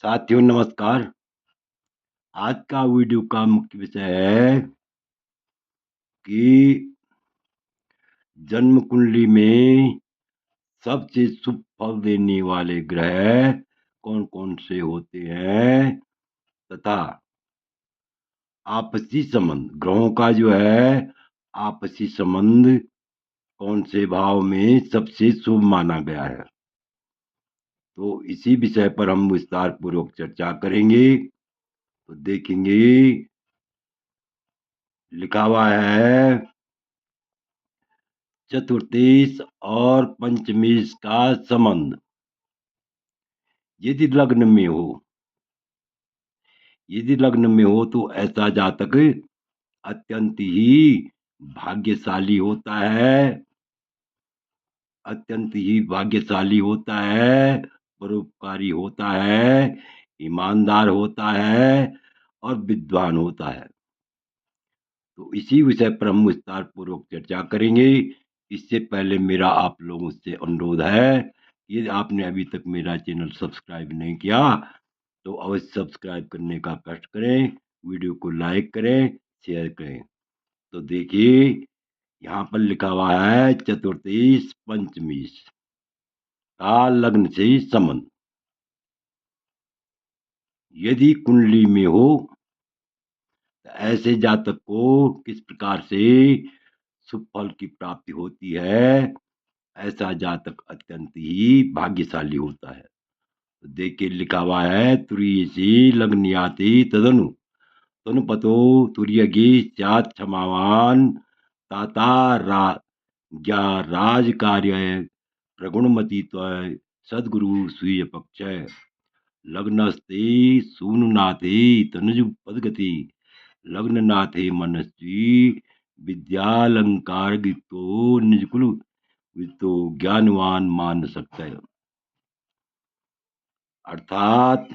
साथियों नमस्कार। आज का वीडियो का मुख्य विषय है कि जन्म कुंडली में सबसे शुभ फल देने वाले ग्रह कौन-कौन से होते हैं तथा आपसी संबंध ग्रहों का जो है आपसी संबंध कौन से भाव में सबसे शुभ माना गया है। तो इसी विषय पर हम विस्तार पूर्वक चर्चा करेंगे। तो देखेंगे लिखा हुआ है चतुर्थीश और पंचमेश का संबंध यदि लग्न में हो तो ऐसा जातक अत्यंत ही भाग्यशाली होता है, परोपकारी होता है, ईमानदार होता है और विद्वान होता है। तो इसी विषय पर हम विस्तार पूर्वक चर्चा करेंगे। इससे पहले मेरा आप लोगों से अनुरोध है, यदि आपने अभी तक मेरा चैनल सब्सक्राइब नहीं किया तो अवश्य सब्सक्राइब करने का कष्ट करें, वीडियो को लाइक करें, शेयर करें। तो देखिए यहाँ पर लिखा हुआ है चतुर्थीश पंचमीश का लग्न से संबंध। यदि कुंडली में हो तो ऐसे जातक को किस प्रकार से शुभ फल की प्राप्ति होती है। ऐसा जातक अत्यंत ही भाग्यशाली होता है। तो देखिए लिखा हुआ है तुरीयसी लग्नयाति तदनु तनुपतो तुर्यगी स्यात् क्षमावान ताता रा ज्ञा राज कार्य प्रगुणमती त्वय सद्गुरु स्वीय पक्ष लग्नस्ते सूनुनाथे तनुज पदगति लग्ननाथे मनस्वी विद्यालंकार गितो निजकुल तो ज्ञानवान मान सकता है। अर्थात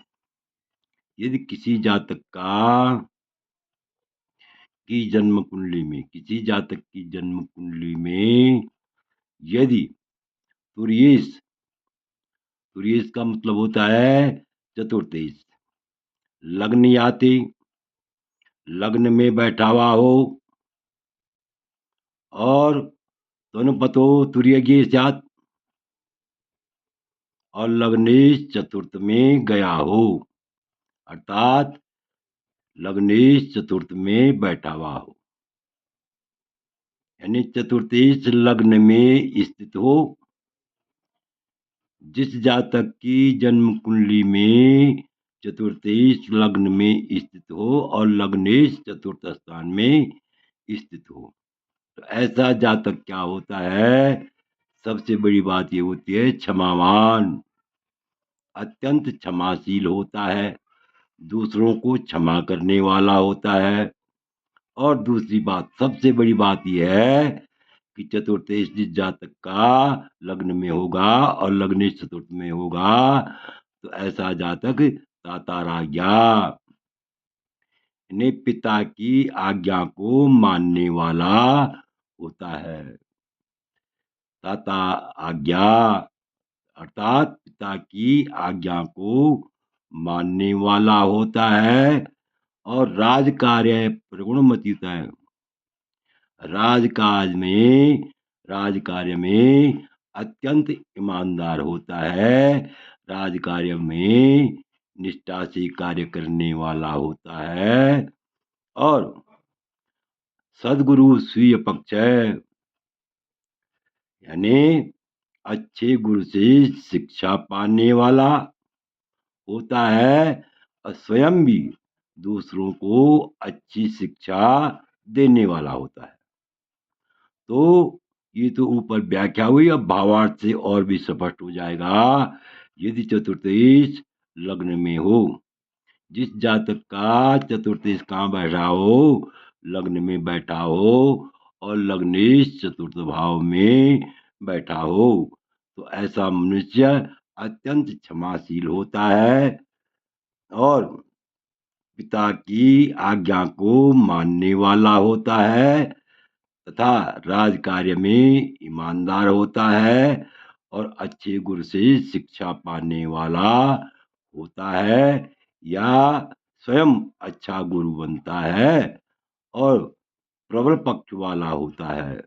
यदि किसी जातक की जन्म कुंडली में यदि तुर्येश तुर्येश का मतलब होता है चतुर्थेश लग्न याति लग्न में बैठा हुआ हो और तनुपतो तुर्यगे साथ और लग्नेश चतुर्थ में गया हो, अर्थात लग्नेश चतुर्थ में बैठा हुआ हो, यानी चतुर्थेश लग्न में स्थित हो। जिस जातक की जन्म कुंडली में चतुर्थेश लग्न में स्थित हो और लग्नेश चतुर्थ स्थान में स्थित हो तो ऐसा जातक क्या होता है, सबसे बड़ी बात ये होती है क्षमावान, अत्यंत क्षमाशील होता है, दूसरों को क्षमा करने वाला होता है। और दूसरी बात सबसे बड़ी बात यह है कि चतुर्थेश जिस जातक का लग्न में होगा और लग्नेश चतुर्थ में होगा तो ऐसा जातक ताताराज्ञा यानी पिता की आज्ञा को मानने वाला होता है। ताता आज्ञा अर्थात पिता की आज्ञा को मानने वाला होता है और राज कार्य प्रगुणमती होता है। राज कार्य में अत्यंत ईमानदार होता है, राज कार्य में निष्ठा से कार्य करने वाला होता है और सद्गुरु स्वीय पक्ष है, यानी अच्छे गुरु से शिक्षा पाने वाला होता है और स्वयं भी दूसरों को अच्छी शिक्षा देने वाला होता है। तो ये तो ऊपर व्याख्या हुई, अब भावार्थ से और भी स्पष्ट हो जाएगा। यदि चतुर्थेश लग्न में हो, जिस जातक का चतुर्थेश कहाँ बैठा हो, लग्न में बैठा हो और लग्नेश चतुर्थ भाव में बैठा हो तो ऐसा मनुष्य अत्यंत क्षमाशील होता है और पिता की आज्ञा को मानने वाला होता है तथा राज कार्य में ईमानदार होता है और अच्छे गुरु से शिक्षा पाने वाला होता है या स्वयं अच्छा गुरु बनता है और प्रबल पक्ष वाला होता है।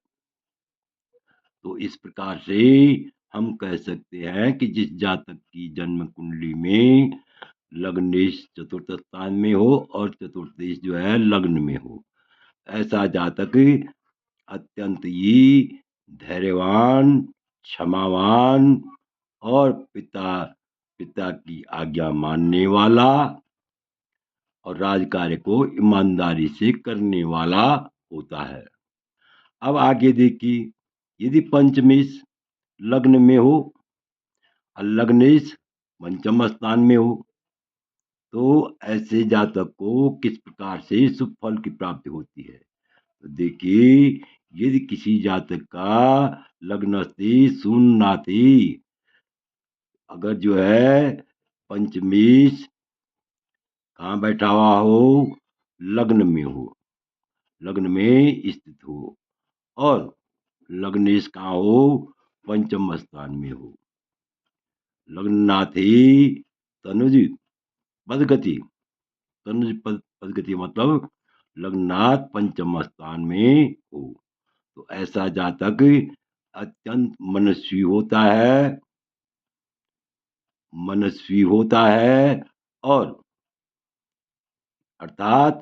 तो इस प्रकार से हम कह सकते हैं कि जिस जातक की जन्म कुंडली में लग्नेश चतुर्थ स्थान में हो और चतुर्थेश जो है लग्न में हो, ऐसा जातक अत्यंत ही धैर्यवान, क्षमावान और पिता पिता की आज्ञा मानने वाला और राजकार्य को ईमानदारी से करने वाला होता है। अब आगे देखिए, यदि पंचमेश लग्न में हो और लग्नेश पंचम स्थान में हो, तो ऐसे जातक को किस प्रकार से शुभ फल की प्राप्ति होती है। तो देखिए, यदि किसी जातक का लग्न से शून्य नाती अगर जो है पंचमेश कहाँ बैठा हुआ हो, लग्न में हो, लग्न में स्थित हो और लग्नेश कहाँ हो, पंचम स्थान में हो, लग्ननाथ ही तनुज पदगति, तनुज पदगति मतलब लग्ननाथ पंचम स्थान में हो, तो ऐसा जातक अत्यंत मनस्वी होता है और अर्थात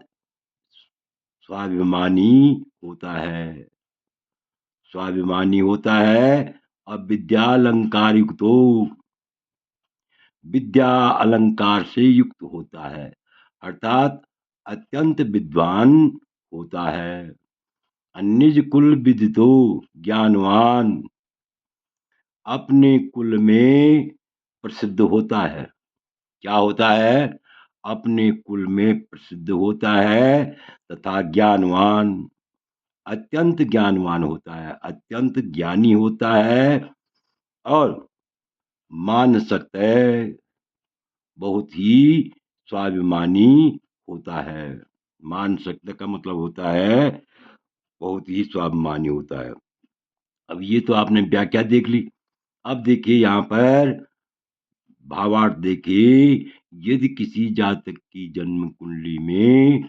स्वाभिमानी होता है, स्वाभिमानी होता है और विद्या अलंकार से युक्त होता है, अर्थात अत्यंत विद्वान होता है। निज कुल विदितो ज्ञानवान, अपने कुल में प्रसिद्ध होता है। क्या होता है? अपने कुल में प्रसिद्ध होता है तथा ज्ञानवान, अत्यंत ज्ञानवान होता है, अत्यंत ज्ञानी होता है और मान सकते है बहुत ही स्वाभिमानी होता है। मान सकते का मतलब होता है बहुत ही स्वाभिमानी होता है। अब ये तो आपने व्याख्या देख ली। अब देखिए यहाँ पर भावार्थ देखिए, यदि किसी जातक की जन्म कुंडली में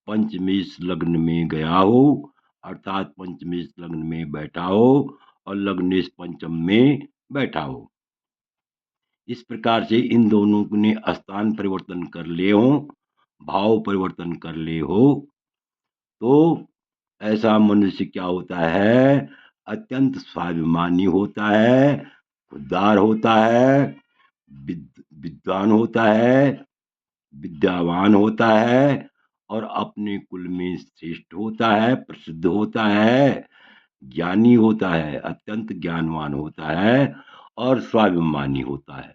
पंचमेश लग्न में गया हो, अर्थात पंचमेश लग्न में बैठा हो और लग्नेश पंचम में बैठा हो, इस प्रकार से इन दोनों ने स्थान परिवर्तन कर लिए हो, भाव परिवर्तन कर लिए हो, तो ऐसा मनुष्य क्या होता है? अत्यंत स्वाभिमानी होता है, खुददार होता है, विद्वान होता है, विद्यावान होता है और अपने कुल में श्रेष्ठ होता है, प्रसिद्ध होता है, ज्ञानी होता है, अत्यंत ज्ञानवान होता है और स्वाभिमानी होता है।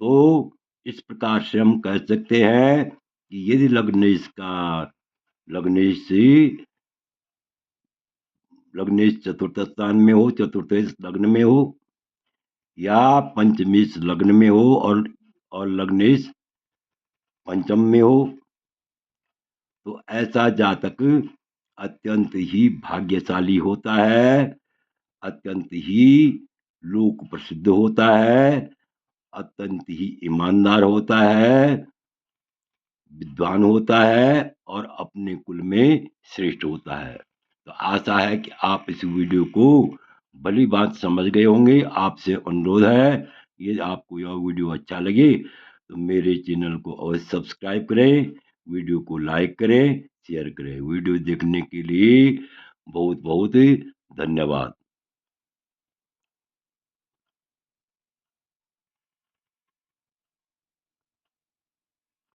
तो इस प्रकार से हम कह सकते हैं कि यदि लग्नेश चतुर्थ स्थान में हो, चतुर्थेश लग्न में हो या पंचमेश लग्न में हो और लग्नेश पंचम में हो, तो ऐसा जातक अत्यंत ही भाग्यशाली होता है, अत्यंत ही लोक प्रसिद्ध होता है, अत्यंत ही ईमानदार होता है, विद्वान होता है और अपने कुल में श्रेष्ठ होता है। तो आशा है कि आप इस वीडियो को भली बात समझ गए होंगे। आपसे अनुरोध है, ये आपको यह वीडियो अच्छा लगे तो मेरे चैनल को अवश्य सब्सक्राइब करें, वीडियो को लाइक करें, शेयर करें। वीडियो देखने के लिए बहुत बहुत धन्यवाद।